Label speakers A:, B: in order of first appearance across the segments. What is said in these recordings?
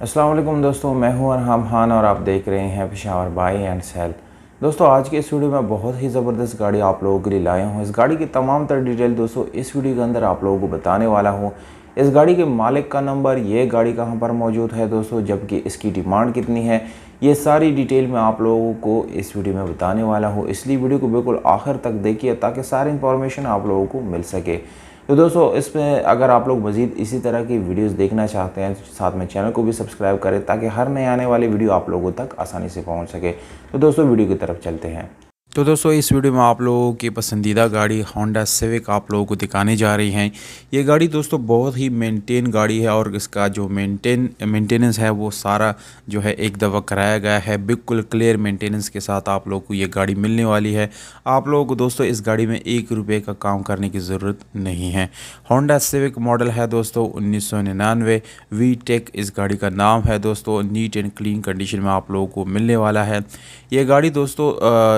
A: अस्सलाम वालेकुम दोस्तों, मैं हूं अरहम खान और आप देख रहे हैं पेशावर बाय एंड सेल। दोस्तों आज के इस वीडियो में बहुत ही ज़बरदस्त गाड़ी आप लोगों के लिए लाया हूं। इस गाड़ी की तमाम तर डिटेल दोस्तों इस वीडियो के अंदर आप लोगों को बताने वाला हूं। इस गाड़ी के मालिक का नंबर, ये गाड़ी कहां पर मौजूद है दोस्तों, जबकि इसकी डिमांड कितनी है, ये सारी डिटेल मैं आप लोगों को इस वीडियो में बताने वाला हूँ। इसलिए वीडियो को बिल्कुल आखिर तक देखिए ताकि सारी इंफॉर्मेशन आप लोगों को मिल सके। तो दोस्तों इसमें अगर आप लोग मज़ीद इसी तरह की वीडियोस देखना चाहते हैं तो साथ में चैनल को भी सब्सक्राइब करें ताकि हर नए आने वाली वीडियो आप लोगों तक आसानी से पहुंच सके। तो दोस्तों वीडियो की तरफ चलते हैं। तो दोस्तों इस वीडियो में आप लोगों की पसंदीदा गाड़ी होंडा सिविक आप लोगों को दिखाने जा रही हैं। ये गाड़ी दोस्तों बहुत ही मेंटेन गाड़ी है और इसका जो मेंटेनेंस है वो सारा जो है एक दफ़ा कराया गया है। बिल्कुल क्लियर मेंटेनेंस के साथ आप लोगों को ये गाड़ी मिलने वाली है। आप लोगों को दोस्तों इस गाड़ी में 1 रुपये का काम करने की ज़रूरत नहीं है। होंडा सिविक मॉडल है दोस्तों 1999 वी टेक इस गाड़ी का नाम है दोस्तों। नीट एंड क्लीन कंडीशन में आप लोगों को मिलने वाला है। ये गाड़ी दोस्तों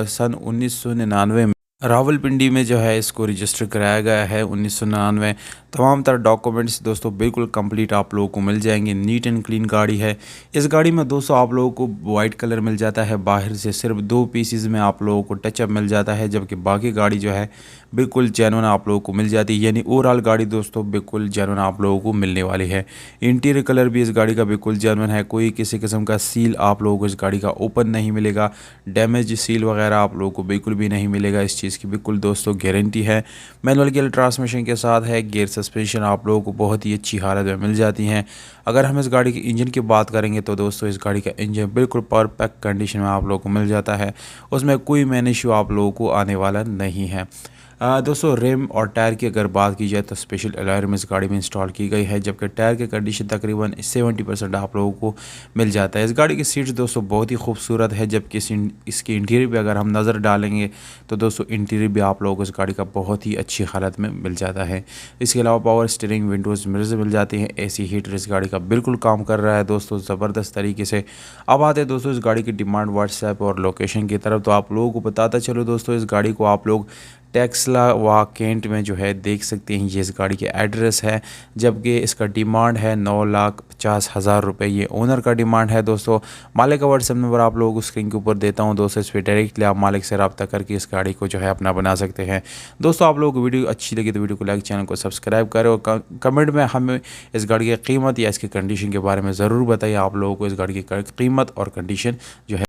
A: सन 1999 में रावलपिंडी में जो है इसको रजिस्टर कराया गया है। 1999 तमाम तरह डॉक्यूमेंट्स दोस्तों बिल्कुल कंप्लीट आप लोगों को मिल जाएंगे। नीट एंड क्लीन गाड़ी है। इस गाड़ी में दोस्तों आप लोगों को वाइट कलर मिल जाता है। बाहर से सिर्फ 2 पीसीज में आप लोगों को टचअप मिल जाता है, जबकि बाकी गाड़ी जो है बिल्कुल जेन्युइन आप लोगों को मिल जाती है। यानी ओवरऑल गाड़ी दोस्तों बिल्कुल जेन्युइन आप लोगों को मिलने वाली है। इंटीरियर कलर भी इस गाड़ी का बिल्कुल जेन्युइन है। कोई किसी किस्म का सील आप लोगों को इस गाड़ी का ओपन नहीं मिलेगा। डैमेज सील वगैरह आप लोगों को बिल्कुल भी नहीं मिलेगा। इस चीज़ की बिल्कुल दोस्तों गारंटी है। मैनुअल गियर ट्रांसमिशन के साथ है। गियर सस्पेंशन आप लोगों को बहुत ही अच्छी हालत में मिल जाती हैं। अगर हम इस गाड़ी के इंजन की बात करेंगे तो दोस्तों इस गाड़ी का इंजन बिल्कुल परफेक्ट कंडीशन में आप लोगों को मिल जाता है। उसमें कोई मेन इशू आप लोगों को आने वाला नहीं है। दोस्तों रिम और टायर की अगर बात की जाए तो स्पेशल अलॉय रिम इस गाड़ी में इंस्टॉल की गई है, जबकि टायर की कंडीशन तकरीबन 70% आप लोगों को मिल जाता है। इस गाड़ी की सीट्स दोस्तों बहुत ही खूबसूरत है, जबकि इसकी इंटीरियर पे अगर हम नज़र डालेंगे तो दोस्तों इंटीरियर भी आप लोगों को इस गाड़ी का बहुत ही अच्छी हालत में मिल जाता है। इसके अलावा पावर स्टीयरिंग, विंडोज़ मिरर्स मिल जाती हैं। एसी हीटर इस गाड़ी का बिल्कुल काम कर रहा है दोस्तों ज़बरदस्त तरीके से। अब आते हैं दोस्तों इस गाड़ी की डिमांड, व्हाट्सएप और लोकेशन की तरफ। तो आप लोगों को बताता चलो दोस्तों इस गाड़ी को आप लोग टेक्सला व केंट में जो है देख सकते हैं। ये इस गाड़ी के एड्रेस है, जबकि इसका डिमांड है 9,50,000 रुपये। ये ओनर का डिमांड है दोस्तों। मालिक का व्हाट्सएप नंबर आप लोगों को स्क्रीन के ऊपर देता हूं दोस्तों। इस पर डायरेक्टली आप मालिक से रब्ता करके इस गाड़ी को जो है अपना बना सकते हैं। दोस्तों आप लोगों को वीडियो अच्छी लगी तो वीडियो को लाइक, चैनल को सब्सक्राइब करें और कमेंट में हमें इस गाड़ी की कीमत या इसकी कंडीशन के बारे में ज़रूर बताइए। आप लोगों को इस गाड़ी की कीमत और कंडीशन जो है